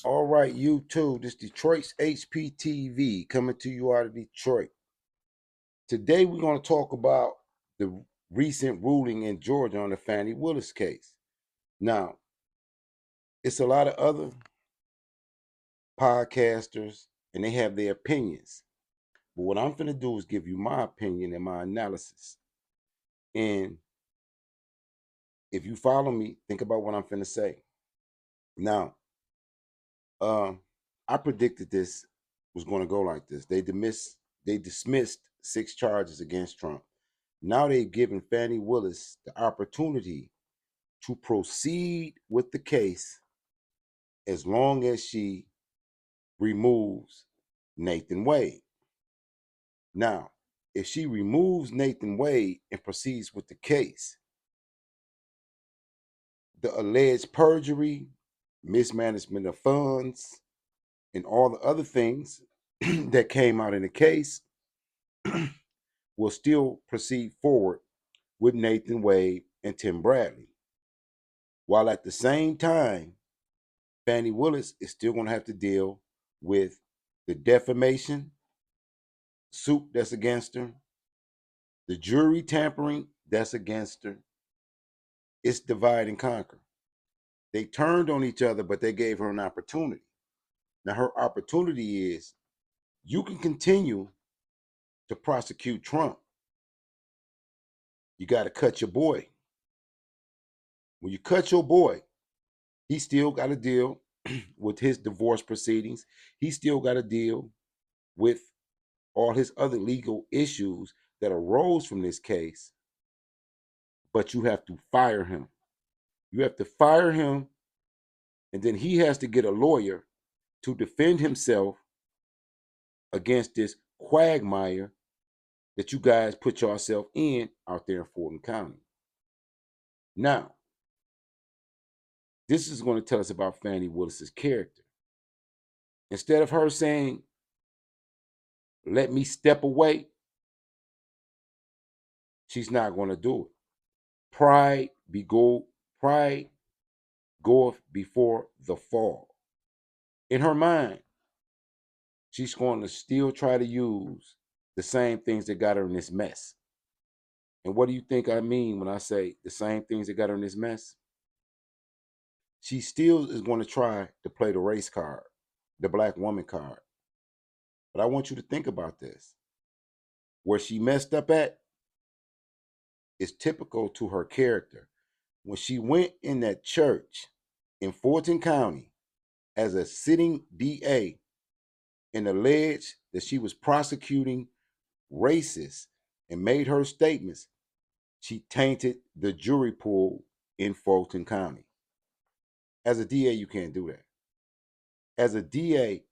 All right, you too. This Detroit's HPTV coming to you out of Detroit. Today we're going to talk about the recent ruling in Georgia on the Fani Willis case. Now, it's a lot of other podcasters and they have their opinions. But what I'm going to do is give you my opinion and my analysis. And if you follow me, think about what I'm going to say. Now, um, I predicted this was going to go like this. They dismissed 6 charges against Trump. Now they've given Fani Willis the opportunity to proceed with the case as long as she removes Nathan Wade. Now, if she removes Nathan Wade and proceeds with the case, the alleged perjury, mismanagement of funds, and all the other things that came out in the case will still proceed forward with Nathan Wade and Tim Bradley. While at the same time, Fani Willis is still going to have to deal with the defamation suit that's against her, the jury tampering that's against her. It's divide and conquer. They turned on each other, but they gave her an opportunity. Now, her opportunity is you can continue to prosecute Trump. You got to cut your boy. When you cut your boy, he still got to deal with his divorce proceedings. He still got to deal with all his other legal issues that arose from this case. But you have to fire him. You have to fire him, and then he has to get a lawyer to defend himself against this quagmire that you guys put yourself in out there in Fulton County. Now, this is going to tell us about Fani Willis's character. Instead of her saying, let me step away, she's not going to do it. Pride goeth before the fall. In her mind, she's going to still try to use the same things that got her in this mess. And what do you think I mean when I say the same things that got her in this mess? She still is going to try to play the race card, the black woman card. But I want you to think about this. Where she messed up at is typical to her character. When she went in that church in Fulton County as a sitting DA and alleged that she was prosecuting racists and made her statements, she tainted the jury pool in Fulton County. As a DA, you can't do that. As a DA,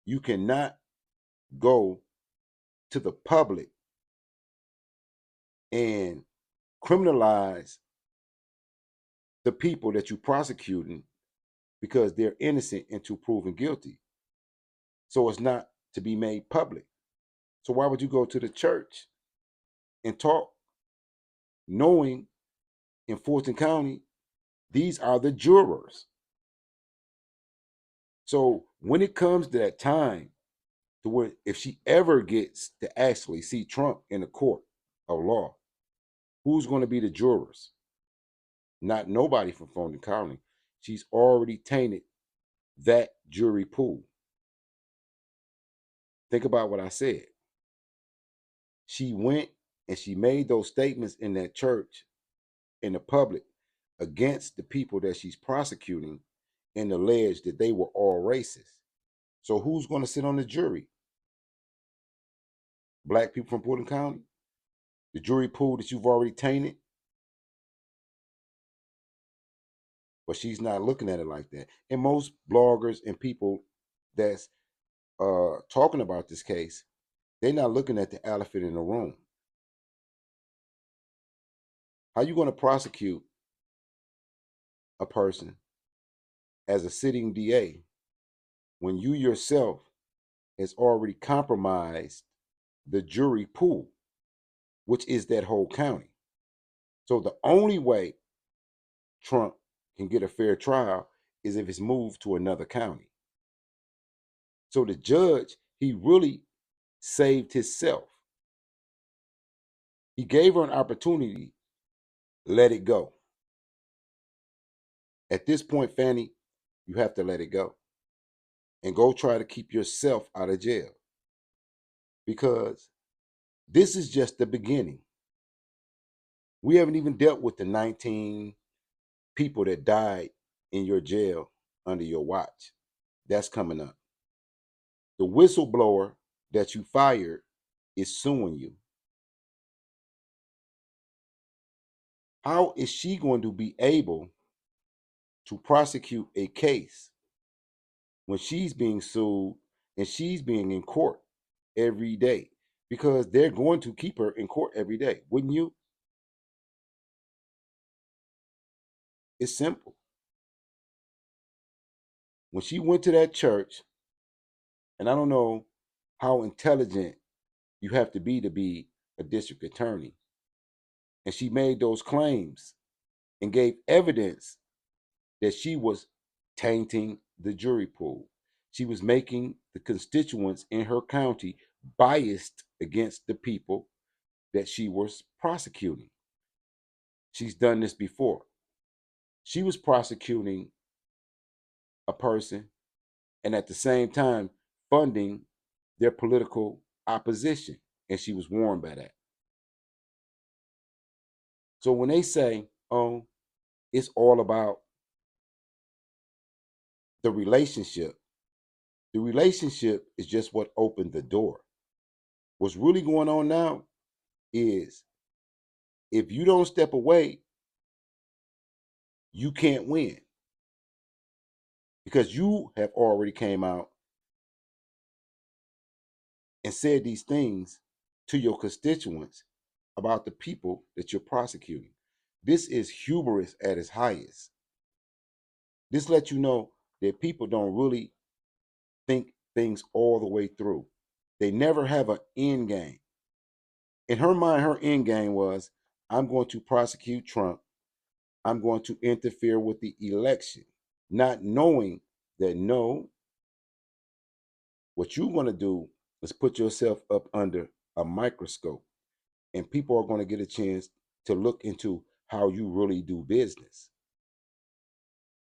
you cannot go to the public and criminalize the people that you're prosecuting because they're innocent until proven guilty. So it's not to be made public. So why would you go to the church and talk knowing in Fulton County, these are the jurors? So when it comes to that time to where if she ever gets to actually see Trump in a court of law, who's going to be the jurors? Not nobody from Fulton County. She's already tainted that jury pool. Think about what I said. She went and she made those statements in that church in the public against the people that she's prosecuting and alleged that they were all racist. So who's going to sit on the jury? Black people from Fulton County? The jury pool that you've already tainted? But she's not looking at it like that. And most bloggers and people that's talking about this case, they're not looking at the elephant in the room. How you going to prosecute a person as a sitting DA when you yourself has already compromised the jury pool, which is that whole county? So the only way Trump can get a fair trial is if it's moved to another county. So the judge, he really saved himself. He gave her an opportunity, let it go. At this point, Fani, you have to let it go and go try to keep yourself out of jail because this is just the beginning. We haven't even dealt with the 19 people that died in your jail under your watch. That's coming up. The whistleblower that you fired is suing you. How is she going to be able to prosecute a case when she's being sued and she's being in court every day? Because they're going to keep her in court every day. Wouldn't you? It's simple. When she went to that church, and I don't know how intelligent you have to be a district attorney, and she made those claims and gave evidence that she was tainting the jury pool. She was making the constituents in her county biased against the people that she was prosecuting. She's done this before. She was prosecuting a person and at the same time funding their political opposition, and she was warned by that. So when they say, oh, it's all about the relationship is just what opened the door. What's really going on now is if you don't step away, you can't win because you have already came out and said these things to your constituents about the people that you're prosecuting. This is hubris at its highest. This lets you know that people don't really think things all the way through. They never have an end game. In her mind, her end game was I'm going to prosecute Trump. I'm going to interfere with the election, not knowing that no, what you're going to do is put yourself up under a microscope, and people are going to get a chance to look into how you really do business.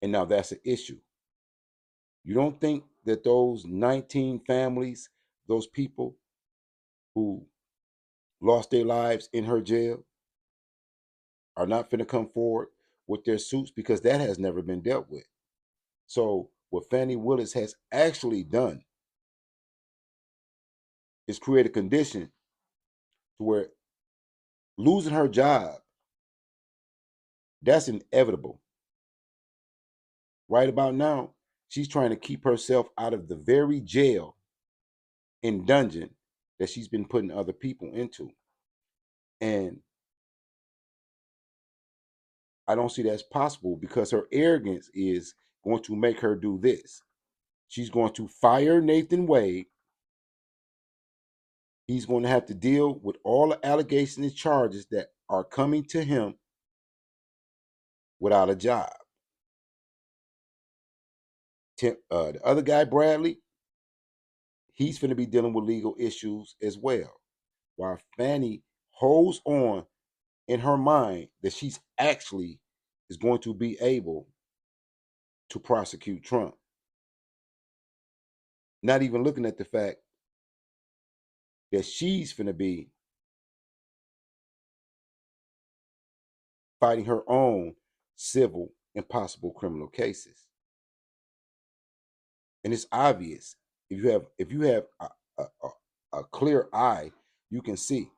And now that's an issue. You don't think that those 19 families, those people who lost their lives in her jail, are not going to come forward with their suits because that has never been dealt with. So, what Fani Willis has actually done is create a condition to where losing her job, that's inevitable. Right about now, she's trying to keep herself out of the very jail and dungeon that she's been putting other people into. And I don't see that's possible because her arrogance is going to make her do this. She's going to fire Nathan Wade. He's going to have to deal with all the allegations and charges that are coming to him without a job. The other guy, Bradley, he's going to be dealing with legal issues as well. While Fani holds on in her mind that she's actually is going to be able to prosecute Trump. Not even looking at the fact that she's going to be fighting her own civil and possible criminal cases. And it's obvious if you have a clear eye, you can see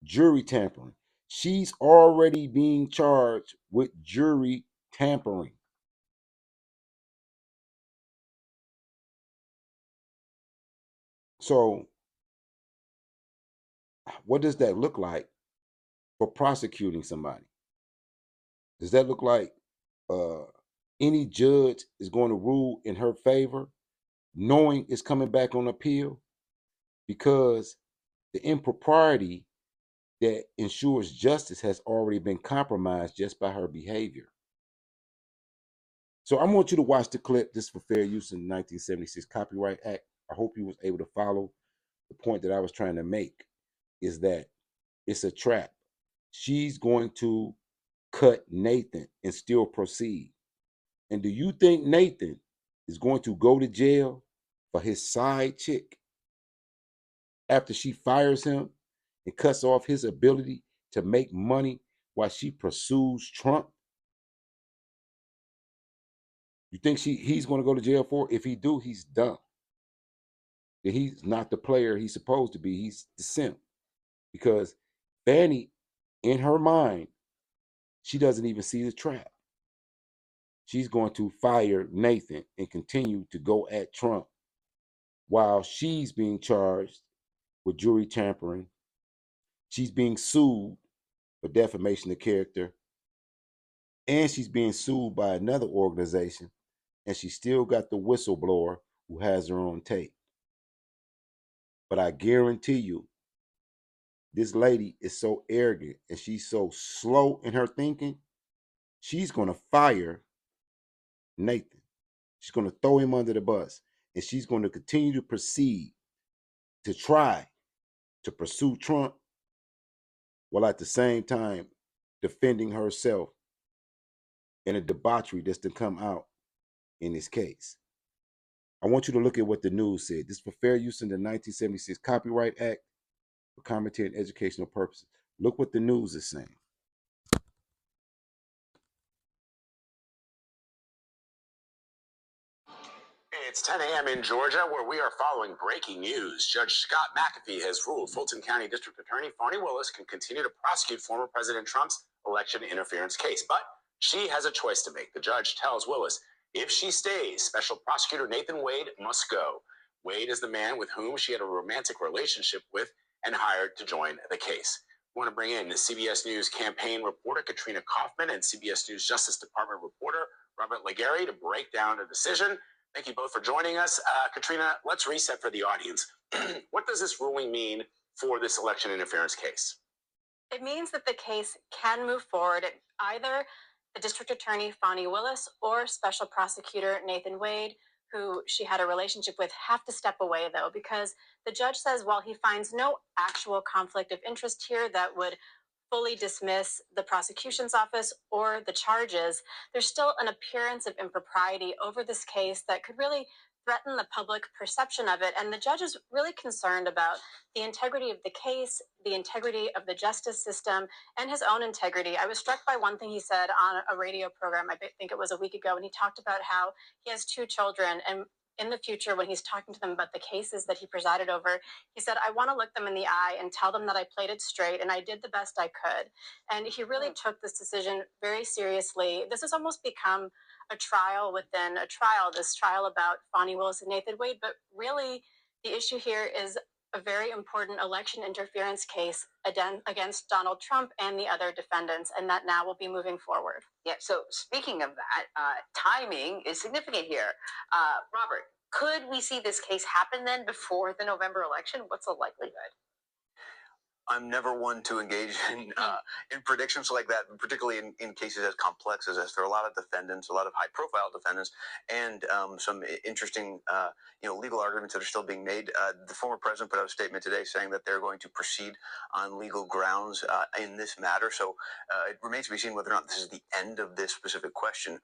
jury tampering. She's already being charged with jury tampering. So, what does that look like for prosecuting somebody? Does that look like uh, any judge is going to rule in her favor, knowing it's coming back on appeal? Because the impropriety that ensures justice has already been compromised just by her behavior. So I want you to watch the clip. This is for fair use in the 1976 Copyright Act. I hope you was able to follow the point that I was trying to make, is that it's a trap. She's going to cut Nathan and still proceed. And do you think Nathan is going to go to jail for his side chick after she fires him and cuts off his ability to make money while she pursues Trump? You think he's going to go to jail for it? If he do, he's dumb. That he's not the player he's supposed to be. He's the simp. Because Fani, in her mind, she doesn't even see the trap. She's going to fire Nathan and continue to go at Trump while she's being charged with jury tampering. She's being sued for defamation of character. And she's being sued by another organization. And she still got the whistleblower who has her on tape. But I guarantee you, this lady is so arrogant and she's so slow in her thinking, she's going to fire Nathan. She's going to throw him under the bus. And she's going to continue to proceed to try to pursue Trump while at the same time defending herself in a debauchery that's to come out in this case. I want you to look at what the news said. This is for fair use in the 1976 Copyright Act for commentary and educational purposes. Look what the news is saying. It's 10 a.m. in Georgia, where we are following breaking news. Judge Scott McAfee has ruled Fulton County District Attorney Fani Willis can continue to prosecute former President Trump's election interference case. But she has a choice to make. The judge tells Willis if she stays, Special Prosecutor Nathan Wade must go. Wade is the man with whom she had a romantic relationship with and hired to join the case. We want to bring in the CBS News campaign reporter Katrina Kaufman and CBS News Justice Department reporter Robert Legary to break down the decision. Thank you both for joining us. Katrina, let's reset for the audience. What does this ruling mean for this election interference case? It means that the case can move forward. Either the district attorney, Fani Willis, or special prosecutor Nathan Wade, who she had a relationship with, have to step away, though, because the judge says while he finds no actual conflict of interest here that would fully dismiss the prosecution's office or the charges, there's still an appearance of impropriety over this case that could really threaten the public perception of it. And the judge is really concerned about the integrity of the case, the integrity of the justice system, and his own integrity. I was struck by one thing he said on a radio program, I think it was a week ago, and he talked about how he has 2 children, and in the future, when he's talking to them about the cases that he presided over, he said, I want to look them in the eye and tell them that I played it straight and I did the best I could. And he really took this decision very seriously. This has almost become a trial within a trial, this trial about Fani Willis and Nathan Wade. But really, the issue here is a very important election interference case against Donald Trump and the other defendants, and that now will be moving forward. Yeah, so speaking of that, timing is significant here. Robert, could we see this case happen then before the November election? What's the likelihood? I'm never one to engage in predictions like that, particularly in cases as complex as this. There are a lot of defendants, a lot of high-profile defendants, and some interesting, legal arguments that are still being made. The former president put out a statement today saying that they're going to proceed on legal grounds in this matter. So it remains to be seen whether or not this is the end of this specific question.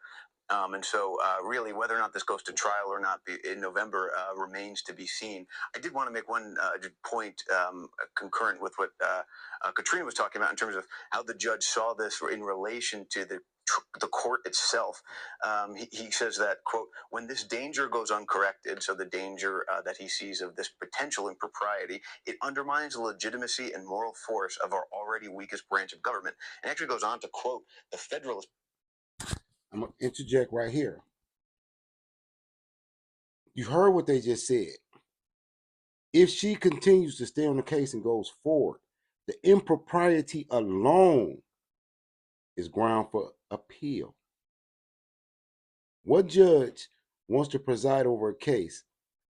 And so really whether or not this goes to trial or not in November remains to be seen. I did want to make one point concurrent with what Katrina was talking about in terms of how the judge saw this in relation to the court itself. He says that, quote, when this danger goes uncorrected, so the danger that he sees of this potential impropriety, it undermines the legitimacy and moral force of our already weakest branch of government. And actually goes on to quote the Federalist. I'm going to interject right here. You heard what they just said. If she continues to stay on the case and goes forward, the impropriety alone is ground for appeal. What judge wants to preside over a case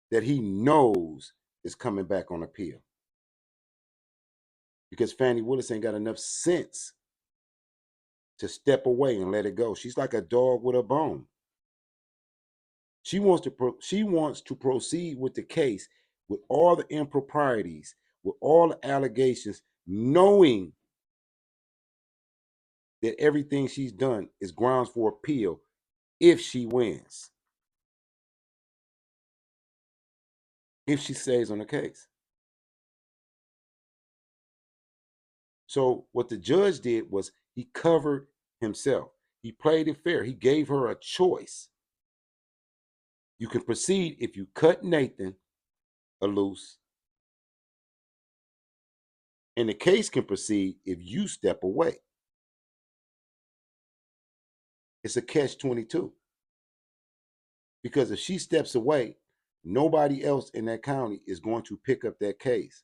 that he knows is coming back on appeal? Because Fani Willis ain't got enough sense to step away and let it go. She's like a dog with a bone. She wants to proceed with the case with all the improprieties, with all the allegations, knowing that everything she's done is grounds for appeal if she wins, if she stays on the case. So what the judge did was he covered himself. He played it fair. He gave her a choice. You can proceed if you cut Nathan loose, and the case can proceed if you step away. It's a catch-22. Because if she steps away, nobody else in that county is going to pick up that case.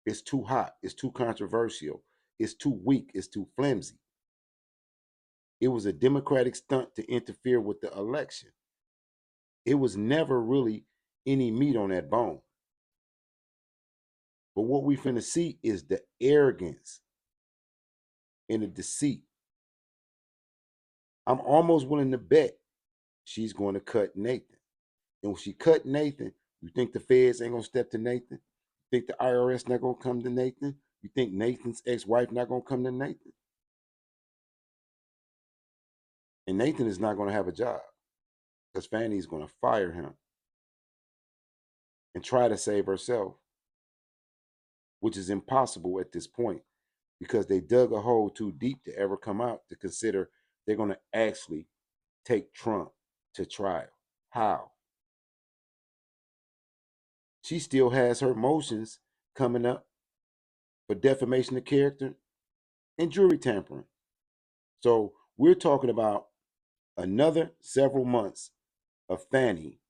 It's too hot. It's too controversial. It's too weak. It's too flimsy. It was a Democratic stunt to interfere with the election. It was never really any meat on that bone. But what we finna see is the arrogance and the deceit. I'm almost willing to bet she's going to cut Nathan. And when she cut Nathan, you think the feds ain't gonna step to Nathan? You think the IRS not gonna come to Nathan? You think Nathan's ex-wife not gonna come to Nathan? And Nathan is not gonna have a job because Fani is gonna fire him and try to save herself, which is impossible at this point because they dug a hole too deep to ever come out to consider they're gonna actually take Trump to trial. How? She still has her motions coming up for defamation of character and jury tampering. So we're talking about another several months of Fani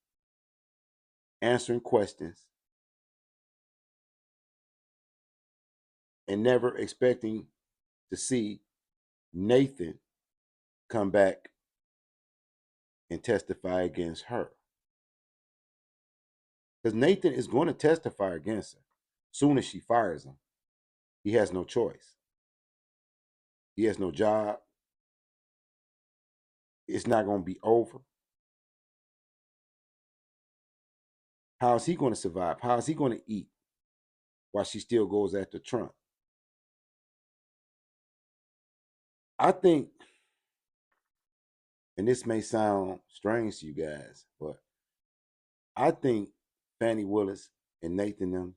answering questions and never expecting to see Nathan come back and testify against her. Because Nathan is going to testify against her soon as she fires him. He has no choice. He has no job. It's not going to be over. How is he going to survive? How is he going to eat while she still goes after Trump? I think, and this may sound strange to you guys, but I think Fani Willis and Nathan them,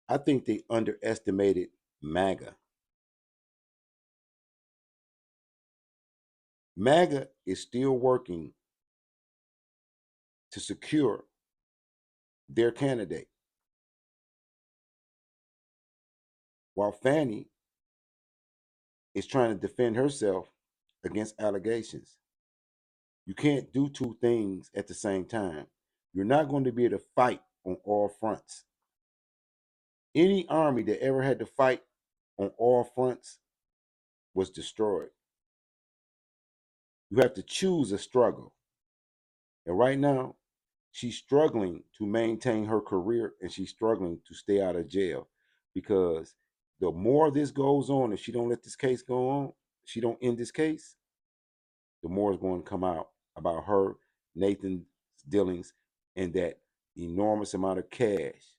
I think they underestimated MAGA. MAGA is still working to secure their candidate, while Fani is trying to defend herself against allegations. You can't do two things at the same time. You're not going to be able to fight on all fronts. Any army that ever had to fight on all fronts was destroyed. You have to choose a struggle. And right now, she's struggling to maintain her career and she's struggling to stay out of jail because the more this goes on, if she don't let this case go on, she don't end this case, the more is going to come out about her, Nathan's dealings, and that enormous amount of cash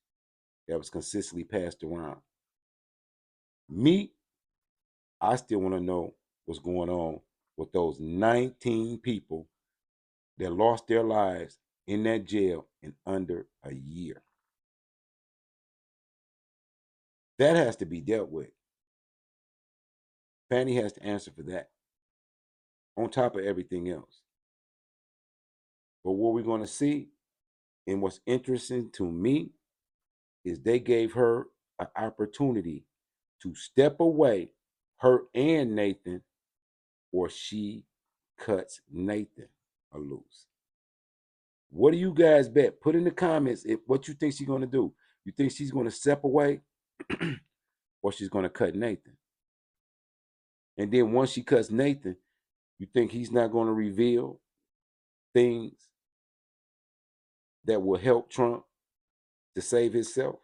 that was consistently passed around. Me, I still want to know what's going on with those 19 people that lost their lives in that jail in under a year. That has to be dealt with. Fani has to answer for that, on top of everything else. But what we're going to see, and what's interesting to me, is they gave her an opportunity to step away, her and Nathan, or she cuts Nathan loose. What do you guys bet? Put in the comments what you think she's going to do. You think she's going to step away or she's going to cut Nathan? And then once she cuts Nathan, you think he's not going to reveal things that will help Trump to save himself?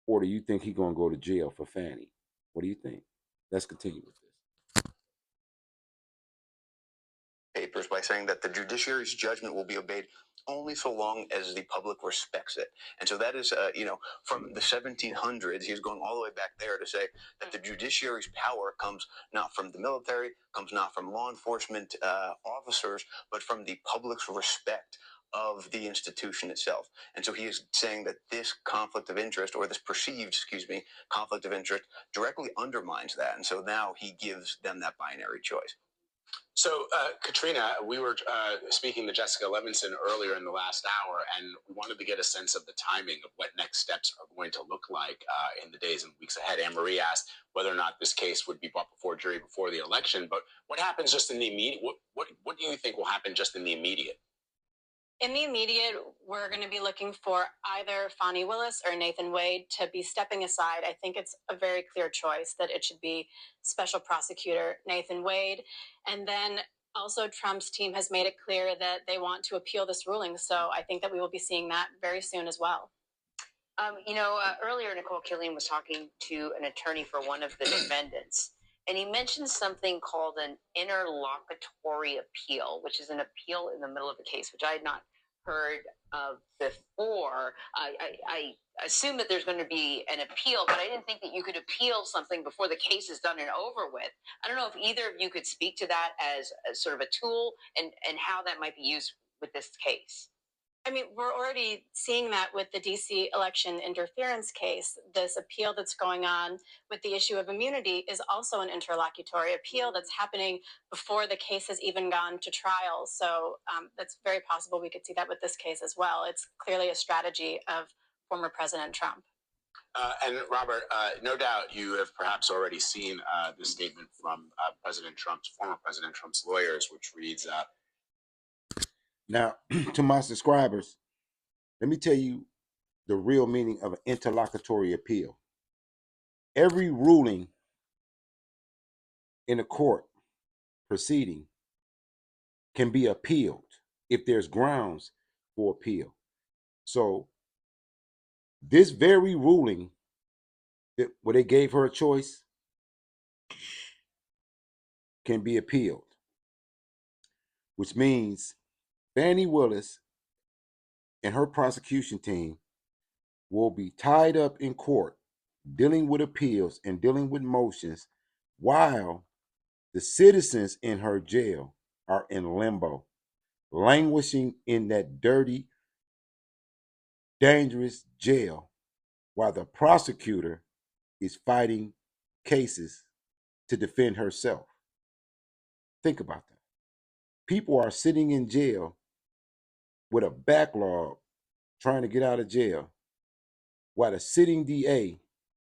Or do you think he's going to go to jail for Fani? What do you think? Let's continue with this. Papers by saying that the judiciary's judgment will be obeyed only so long as the public respects it. And so that is, from the 1700s, he's going all the way back there to say that the judiciary's power comes not from the military, comes not from law enforcement officers, but from the public's respect of the institution itself. And so he is saying that this conflict of interest, or this perceived, conflict of interest, directly undermines that. And so now he gives them that binary choice. So, Katrina, we were speaking to Jessica Levinson earlier in the last hour, and we wanted to get a sense of the timing of what next steps are going to look like in the days and weeks ahead. Anne Marie asked whether or not this case would be brought before a jury before the election, but what happens just in the immediate? What do you think will happen just in the immediate? In the immediate, we're going to be looking for either Fani Willis or Nathan Wade to be stepping aside. I think it's a very clear choice that it should be Special Prosecutor Nathan Wade. And then also Trump's team has made it clear that they want to appeal this ruling. So I think that we will be seeing that very soon as well. Earlier Nicole Killian was talking to an attorney for one of the defendants, and he mentioned something called an interlocutory appeal, which is an appeal in the middle of a case, which I had not heard of before. I assume that there's going to be an appeal, but I didn't think that you could appeal something before the case is done and over with. I don't know if either of you could speak to that as sort of a tool and how that might be used with this case. I mean, we're already seeing that with the DC election interference case. This appeal that's going on with the issue of immunity is also an interlocutory appeal that's happening before the case has even gone to trial. So that's very possible we could see that with this case as well. It's clearly a strategy of former President Trump. And Robert, no doubt you have perhaps already seen the statement from former President Trump's lawyers, which reads, Now, to my subscribers, let me tell you the real meaning of an interlocutory appeal. Every ruling in a court proceeding can be appealed if there's grounds for appeal. So this very ruling where they gave her a choice can be appealed, which means Fani Willis and her prosecution team will be tied up in court dealing with appeals and dealing with motions while the citizens in her jail are in limbo, languishing in that dirty, dangerous jail while the prosecutor is fighting cases to defend herself. Think about that. People are sitting in jail with a backlog trying to get out of jail while the sitting DA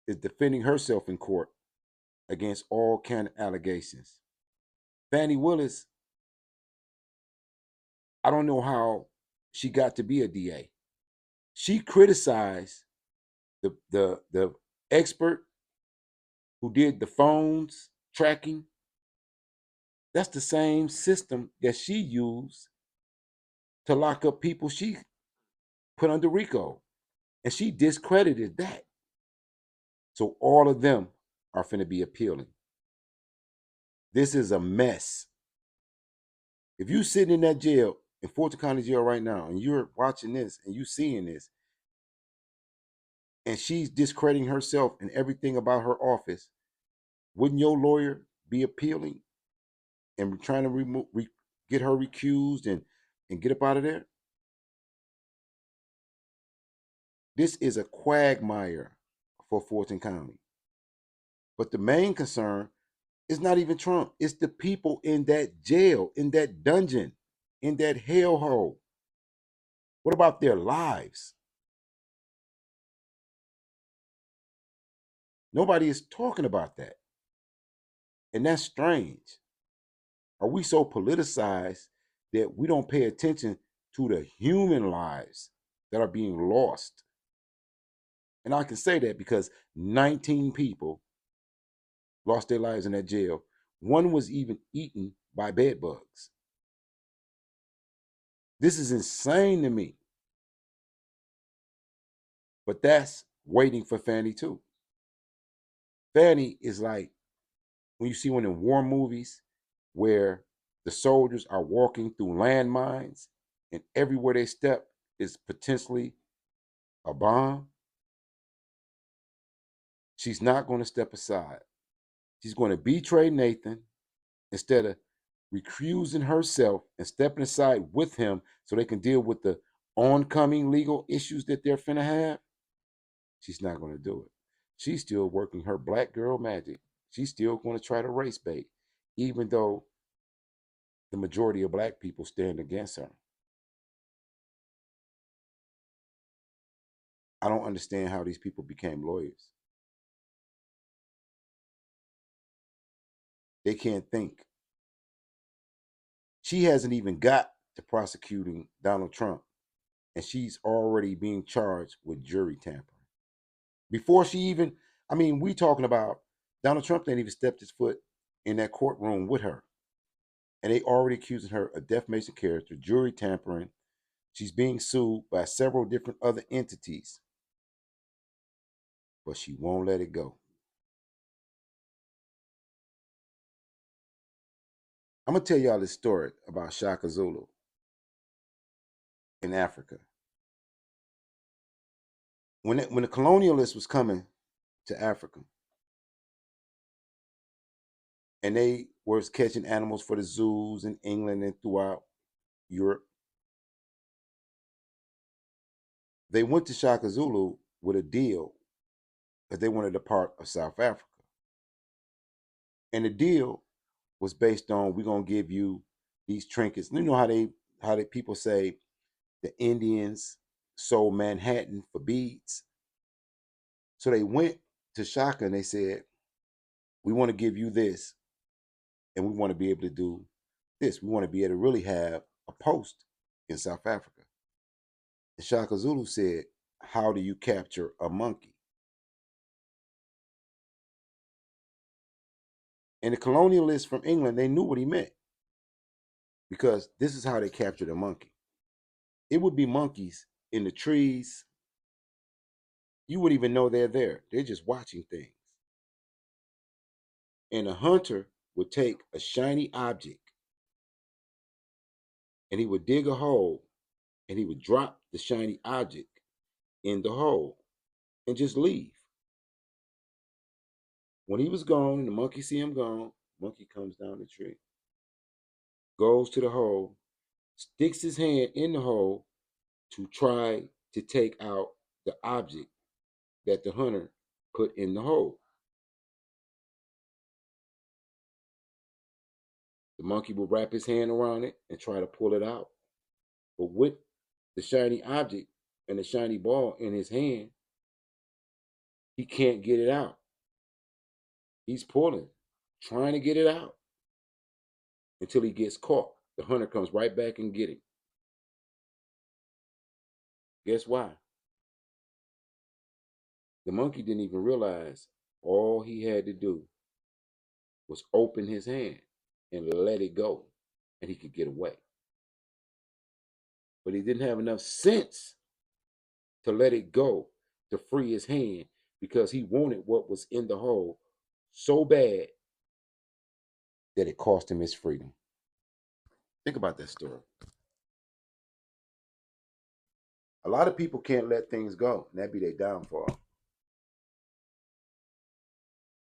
is defending herself in court against all kind of allegations. Fani Willis, I don't know how she got to be a DA. She criticized the expert who did the phones tracking. That's the same system that she used to lock up people she put under RICO. And she discredited that. So all of them are finna be appealing. This is a mess. If you sitting in that jail, in Fulton County Jail right now, and you're watching this and you seeing this, and she's discrediting herself and everything about her office, wouldn't your lawyer be appealing and trying to get her recused and get up out of there? This is a quagmire for Fulton County. But the main concern is not even Trump. It's the people in that jail, in that dungeon, in that hellhole. What about their lives? Nobody is talking about that. And that's strange. Are we so politicized that we don't pay attention to the human lives that are being lost? And I can say that because 19 people lost their lives in that jail. One was even eaten by bed bugs. This is insane to me. But that's waiting for Fani too. Fani is like when you see one in war movies where the soldiers are walking through landmines and everywhere they step is potentially a bomb, she's not going to step aside. She's going to betray Nathan instead of recusing herself and stepping aside with him so they can deal with the oncoming legal issues that they're finna have. She's not going to do it. She's still working her black girl magic. She's still going to try to race bait, even though the majority of black people stand against her. I don't understand how these people became lawyers. They can't think. She hasn't even got to prosecuting Donald Trump, and she's already being charged with jury tampering. Before she even, I mean, we talking about Donald Trump didn't even step his foot in that courtroom with her. And they already accusing her of defamation of character, jury tampering. She's being sued by several different other entities. But she won't let it go. I'm going to tell y'all this story about Shaka Zulu in Africa. When the colonialists was coming to Africa, and they were catching animals for the zoos in England and throughout Europe, they went to Shaka Zulu with a deal because they wanted a part of South Africa. And the deal was based on, we're gonna give you these trinkets. You know how they people say the Indians sold Manhattan for beads. So they went to Shaka and they said, we want to give you this, and we want to be able to do this. We want to be able to really have a post in South Africa. And Shaka Zulu said, how do you capture a monkey? And the colonialists from England, they knew what he meant, because this is how they captured a monkey. It would be monkeys in the trees. You wouldn't even know they're there. They're just watching things. And a hunter would take a shiny object and he would dig a hole and he would drop the shiny object in the hole and just leave. When he was gone and the monkey see him gone, monkey comes down the tree, goes to the hole, sticks his hand in the hole to try to take out the object that the hunter put in the hole. The monkey will wrap his hand around it and try to pull it out. But with the shiny object and the shiny ball in his hand, he can't get it out. He's pulling, trying to get it out until he gets caught. The hunter comes right back and get him. Guess why? The monkey didn't even realize all he had to do was open his hand and let it go, and he could get away. But he didn't have enough sense to let it go to free his hand, because he wanted what was in the hole so bad that it cost him his freedom. Think about that story. A lot of people can't let things go, and that be their downfall.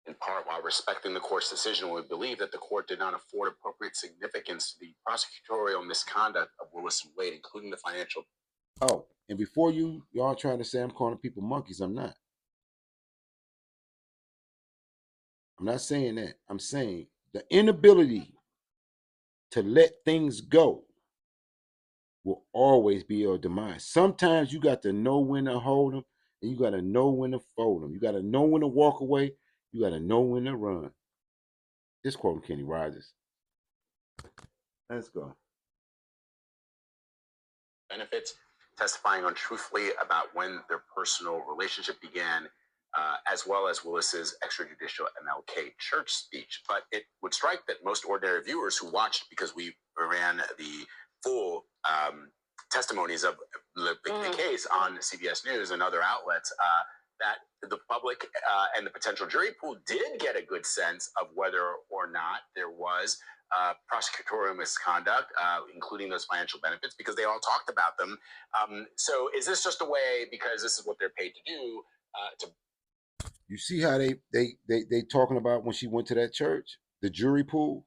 In part, while respecting the court's decision, we believe that the court did not afford appropriate significance to the prosecutorial misconduct of Willis and Wade, including the financial. Oh, and before y'all trying to say I'm calling people monkeys, I'm not. I'm not saying that. I'm saying the inability to let things go will always be your demise. Sometimes you got to know when to hold them, and you got to know when to fold them. You got to know when to walk away. You got to know when to run. Just quoting Kenny Rogers. Let's go. Benefits, testifying untruthfully about when their personal relationship began, as well as Willis's extrajudicial MLK church speech. But it would strike that most ordinary viewers who watched, because we ran the full testimonies of the case on CBS News and other outlets, that the public and the potential jury pool did get a good sense of whether or not there was prosecutorial misconduct, including those financial benefits, because they all talked about them. So is this just a way, because this is what they're paid to do, to... You see how they talking about when she went to that church, the jury pool?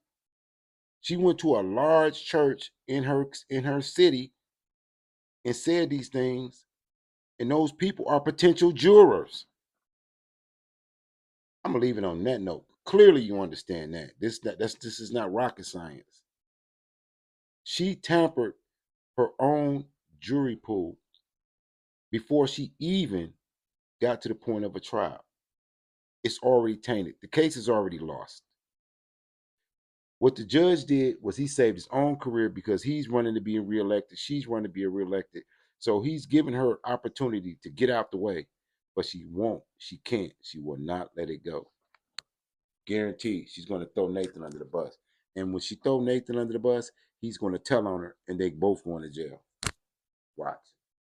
She went to a large church in her city and said these things, and those people are potential jurors. I'm gonna leave it on that note. Clearly, you understand that this is not rocket science. She tampered her own jury pool before she even got to the point of a trial. It's already tainted. The case is already lost. What the judge did was he saved his own career because he's running to be reelected. She's running to be reelected. So he's giving her opportunity to get out the way, but she won't. She can't. She will not let it go. Guaranteed, she's going to throw Nathan under the bus. And when she throw Nathan under the bus, he's going to tell on her, and they both going to jail. Watch.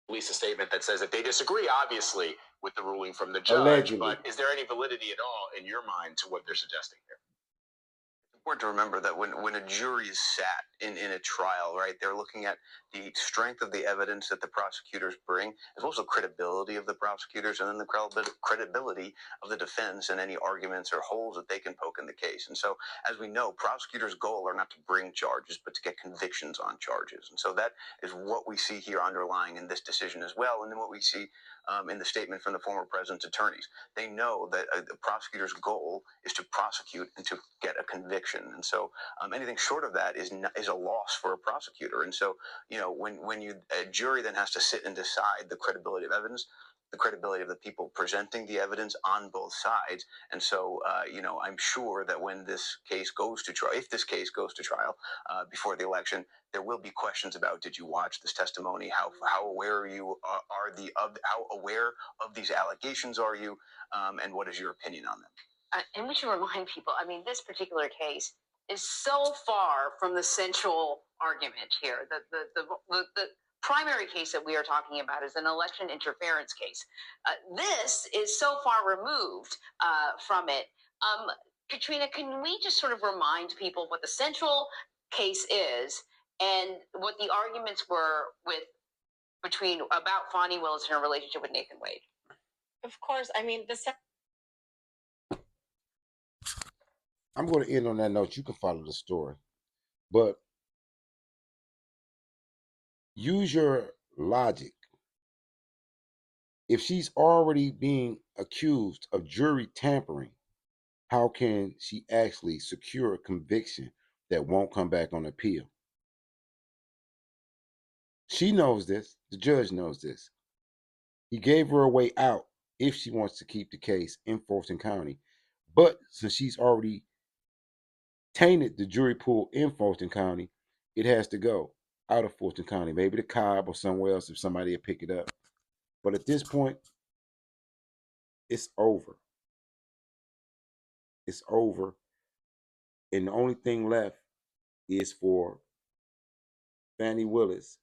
Release a statement that says that they disagree, obviously, with the ruling from the judge. Allegedly. But is there any validity at all in your mind to what they're suggesting here? It's important to remember that when a jury is sat in a trial, right, they're looking at the strength of the evidence that the prosecutors bring, as well as the credibility of the prosecutors, and then the credibility of the defense and any arguments or holes that they can poke in the case. And so, as we know, prosecutors' goal are not to bring charges, but to get convictions on charges. And so that is what we see here underlying in this decision as well, and then what we see in the statement from the former president's attorneys. They know that the prosecutor's goal is to prosecute and to get a conviction. And so anything short of that is a loss for a prosecutor. And so, when a jury then has to sit and decide the credibility of evidence, the credibility of the people presenting the evidence on both sides. And so, I'm sure that when this case goes to trial, if this case goes to trial before the election, there will be questions about: did you watch this testimony? How aware are you how aware of these allegations are you? And what is your opinion on them? And we should remind people, I mean, this particular case is so far from the central argument here. The primary case that we are talking about is an election interference case. This is so far removed from it. Katrina, can we just sort of remind people what the central case is and what the arguments were about Fani Willis and her relationship with Nathan Wade? Of course. I mean, I'm going to end on that note. You can follow the story. But use your logic. If she's already being accused of jury tampering, how can she actually secure a conviction that won't come back on appeal? She knows this. The judge knows this. He gave her a way out if she wants to keep the case in Fulton County. But since she's already tainted the jury pool in Fulton County, it has to go out of Fulton County, maybe to Cobb or somewhere else if somebody will pick it up. But at this point, it's over. It's over. And the only thing left is for Fani Willis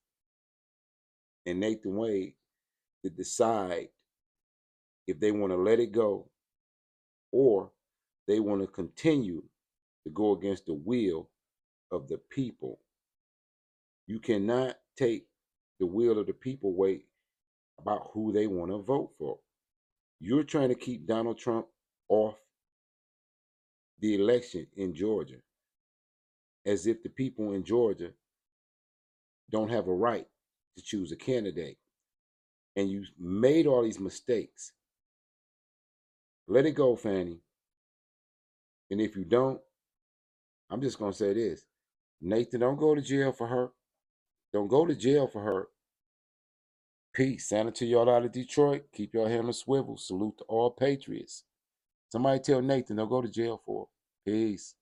and Nathan Wade to decide if they want to let it go or they want to continue to go against the will of the people. You cannot take the will of the people away about who they want to vote for. You're trying to keep Donald Trump off the election in Georgia as if the people in Georgia don't have a right to choose a candidate. And you made all these mistakes. Let it go, Fani. And if you don't, I'm just going to say this. Nathan, don't go to jail for her. Don't go to jail for her. Peace. Santa to y'all out of Detroit. Keep your hammer swivel. Salute to all patriots. Somebody tell Nathan, don't go to jail for her. Peace.